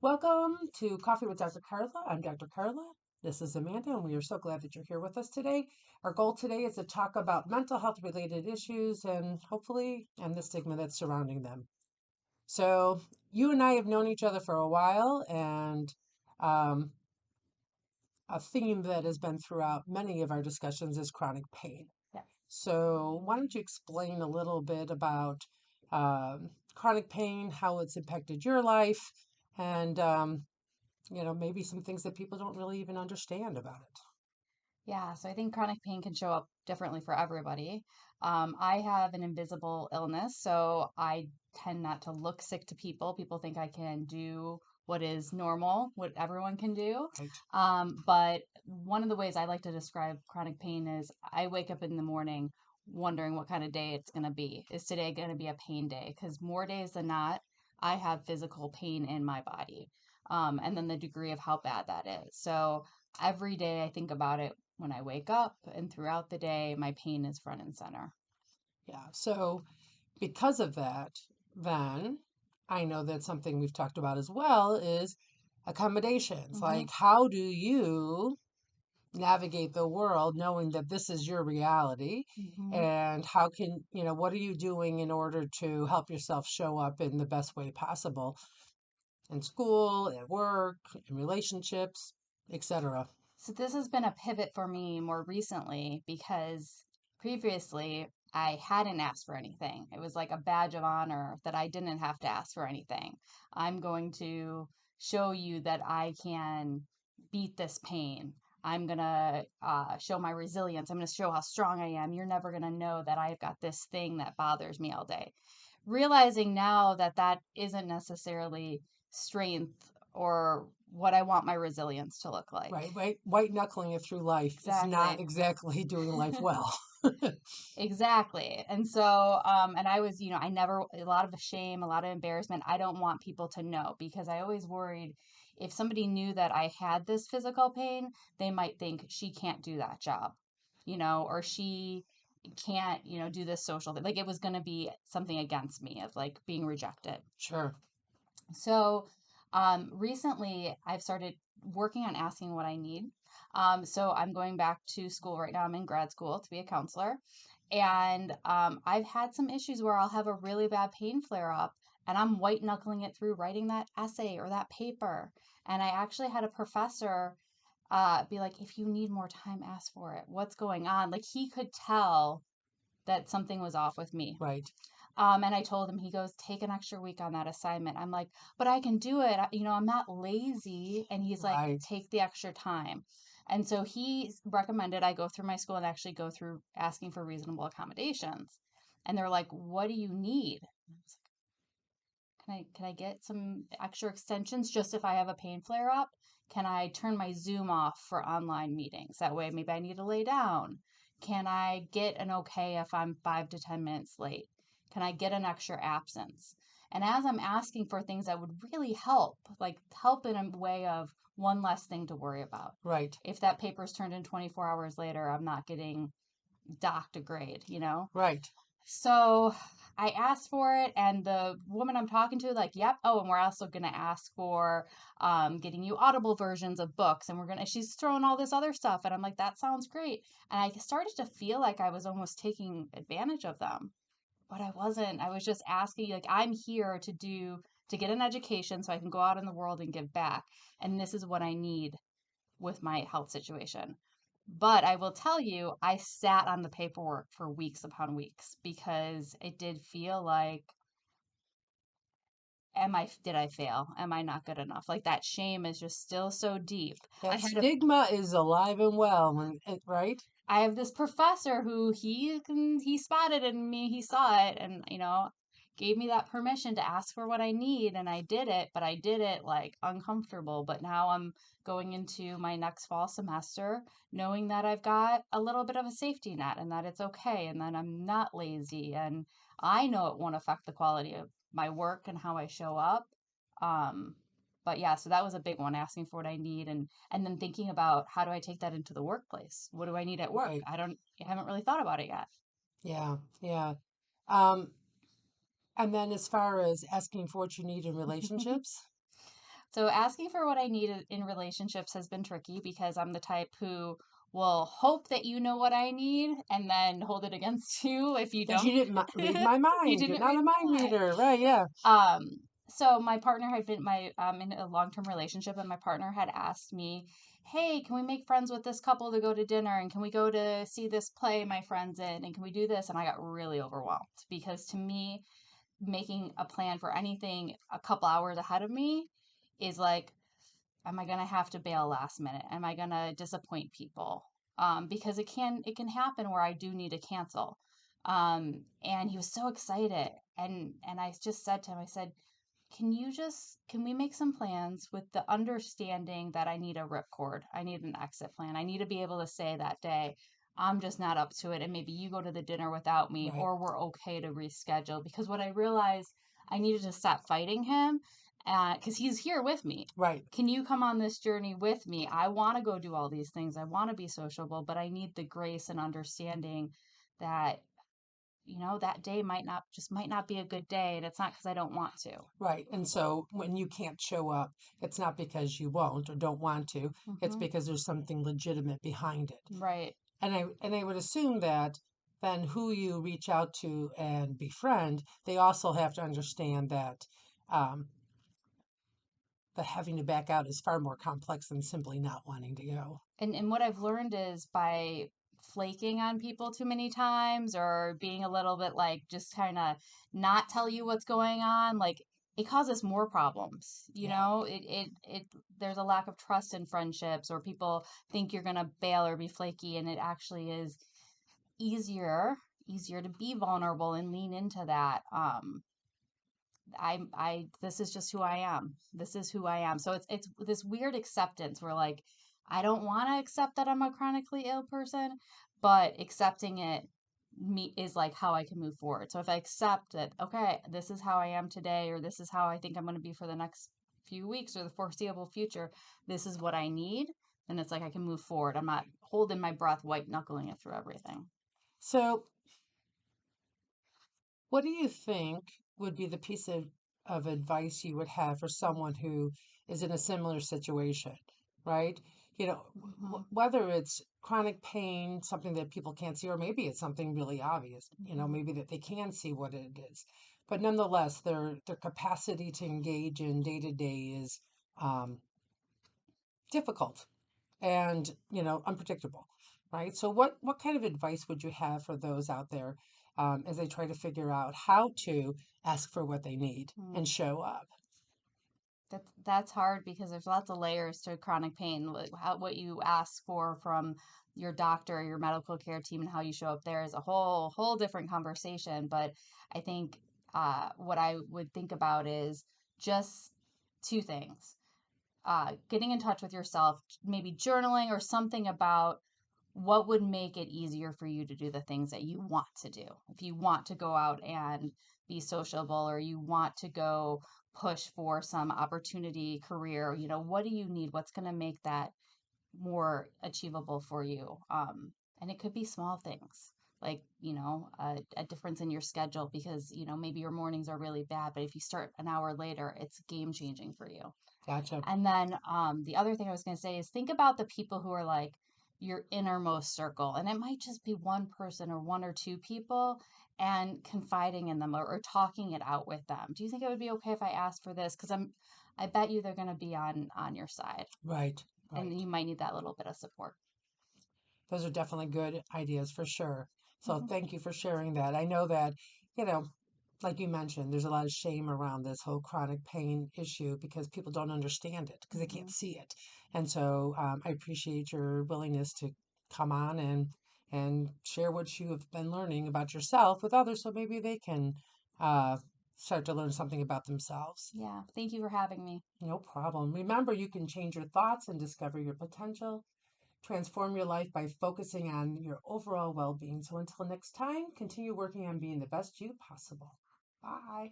Welcome to Coffee with Dr. Carla. I'm Dr. Carla. This is Amanda, and we are so glad that you're here with us today. Our goal today is to talk about mental health related issues and hopefully end the stigma that's surrounding them. So, you and I have known each other for a while, and um, a theme that has been throughout many of our discussions is chronic pain. Yes. So, why don't you explain a little bit about chronic pain, how it's impacted your life, and maybe some things that people don't really even understand about it. Yeah, so I think chronic pain can show up differently for everybody. I have an invisible illness, so I tend not to look sick to people. People think I can do what is normal, what everyone can do. Right. But one of the ways I like to describe chronic pain is I wake up in the morning wondering what kind of day it's going to be. Is today going to be a pain day? Because more days than not, I have physical pain in my body. And then the degree of how bad that is. So every day I think about it when I wake up and throughout the day, my pain is front and center. Yeah. So, because of that, then I know that something we've talked about as well is accommodations. Hmm. Like, how do you navigate the world knowing that this is your reality? Hmm. And what are you doing in order to help yourself show up in the best way possible in school, at work, in relationships, etc.? So this has been a pivot for me more recently because previously I hadn't asked for anything. It was like a badge of honor that I didn't have to ask for anything. I'm going to show you that I can beat this pain. I'm going to show my resilience. I'm going to show how strong I am. You're never going to know that I've got this thing that bothers me all day. Realizing now that that isn't necessarily strength or what I want my resilience to look like. Right, right. White knuckling it through life is not Exactly. exactly doing life well. Exactly. And so, and I was, I never, a lot of shame, a lot of embarrassment. I don't want people to know because I always worried if somebody knew that I had this physical pain, they might think she can't do that job, or she can't, do this social thing. Like it was going to be something against me of like being rejected. Sure. So recently, I've started working on asking what I need. So I'm going back to school right now. I'm in grad school to be a counselor. And I've had some issues where I'll have a really bad pain flare up and I'm white knuckling it through writing that essay or that paper. And I actually had a professor be like, if you need more time, ask for it. What's going on? Like he could tell that something was off with me. Right. And I told him, he goes, take an extra week on that assignment. I'm like, but I can do it. I'm not lazy. And he's like, Right. take the extra time. And so he recommended I go through my school and actually go through asking for reasonable accommodations. And they're like, what do you need? And I was like, can I get some extra extensions just if I have a pain flare up? Can I turn my Zoom off for online meetings? That way, maybe I need to lay down. Can I get an okay if I'm 5 to 10 minutes late? Can I get an extra absence? And as I'm asking for things that would really help, like help in a way of one less thing to worry about. Right. If that paper's turned in 24 hours later, I'm not getting docked a grade. Right. So I asked for it, and the woman I'm talking to, like, yep. Oh, and we're also going to ask for getting you Audible versions of books, and she's throwing all this other stuff. And I'm like, that sounds great. And I started to feel like I was almost taking advantage of them, but I wasn't. I was just asking, like, I'm here to get an education so I can go out in the world and give back. And this is what I need with my health situation. But I will tell you, I sat on the paperwork for weeks upon weeks because it did feel like, did I fail? Am I not good enough? Like that shame is just still so deep. I That had a stigma is alive and well right? I have this professor who he spotted it in me, he saw it, and gave me that permission to ask for what I need, and I did it, but I did it like uncomfortable. But now I'm going into my next fall semester knowing that I've got a little bit of a safety net and that it's okay and that I'm not lazy and I know it won't affect the quality of my work and how I show up. Um, but yeah, so that was a big one, asking for what I need and then thinking about how do I take that into the workplace? What do I need at work? Right. I haven't really thought about it yet. Yeah. Yeah. Um, and then as far as asking for what you need in relationships, So asking for what I need in relationships has been tricky because I'm the type who will hope that you know what I need and then hold it against you if you Because you don't. didn't read my You mind. You're didn't not read a mind my mind. reader, right? Yeah. Um, so my partner had been in a long-term relationship, and my partner had asked me, "Hey, can we make friends with this couple to go to dinner? And can we go to see this play my friend's in? And can we do this?" And I got really overwhelmed because to me, making a plan for anything a couple hours ahead of me is like, am I gonna have to bail last minute? Am I gonna disappoint people? Because it can happen where I do need to cancel. And he was so excited, and I just said to him, I said, can we make some plans with the understanding that I need a ripcord? I need an exit plan. I need to be able to say that day, I'm just not up to it. And maybe you go to the dinner without me, Right. or we're okay to reschedule. Because what I realized, I needed to stop fighting him because he's here with me. Right. Can you come on this journey with me? I want to go do all these things. I want to be sociable, but I need the grace and understanding that that day might not be a good day, and it's not because I don't want to. Right. And so when you can't show up, it's not because you won't or don't want to. It's Hmm. because there's something legitimate behind it. Right. And I would assume that then who you reach out to and befriend, they also have to understand that um, the having to back out is far more complex than simply not wanting to go. And what I've learned is by flaking on people too many times or being a little bit like just kind of not tell you what's going on, like it causes more problems. Yeah. It there's a lack of trust in friendships, or people think you're gonna bail or be flaky, and it actually is easier easier to be vulnerable and lean into that. This is just who I am. This is who I am. So it's this weird acceptance where like I don't want to accept that I'm a chronically ill person, but accepting it me is like how I can move forward. So if I accept that, okay, this is how I am today, or this is how I think I'm going to be for the next few weeks or the foreseeable future, this is what I need, then it's like I can move forward. I'm not holding my breath, white knuckling it through everything. So, what do you think would be the piece of advice you would have for someone who is in a similar situation, right? You know, Hmm. whether it's chronic pain, something that people can't see, or maybe it's something really obvious, Hmm. maybe that they can see what it is. But nonetheless, their capacity to engage in day to day is um, difficult and unpredictable, right? So what kind of advice would you have for those out there as they try to figure out how to ask for what they need and show up? That's hard because there's lots of layers to chronic pain. What you ask for from your doctor or your medical care team and how you show up there is a whole different conversation. But I think what I would think about is just two things: getting in touch with yourself, maybe journaling or something about what would make it easier for you to do the things that you want to do. If you want to go out and be sociable, or you want to go push for some opportunity career, what do you need? What's going to make that more achievable for you? And it could be small things like, a difference in your schedule because, maybe your mornings are really bad, but if you start an hour later, it's game changing for you. Gotcha. And then the other thing I was going to say is think about the people who are like your innermost circle. And it might just be one person or one or two people, and confiding in them, or talking it out with them. Do you think it would be okay if I asked for this? Because I bet you they're going to be on your side, Right, and right. you might need that little bit of support. Those are definitely good ideas for sure. So Hmm. thank you for sharing that. I know that, you know, like you mentioned, there's a lot of shame around this whole chronic pain issue because people don't understand it because they can't Hmm. see it. And so I appreciate your willingness to come on and share what you have been learning about yourself with others, so maybe they can uh, start to learn something about themselves. Yeah. Thank you for having me. No problem. Remember, you can change your thoughts and discover your potential. Transform your life by focusing on your overall well being. So until next time, continue working on being the best you possible. Bye.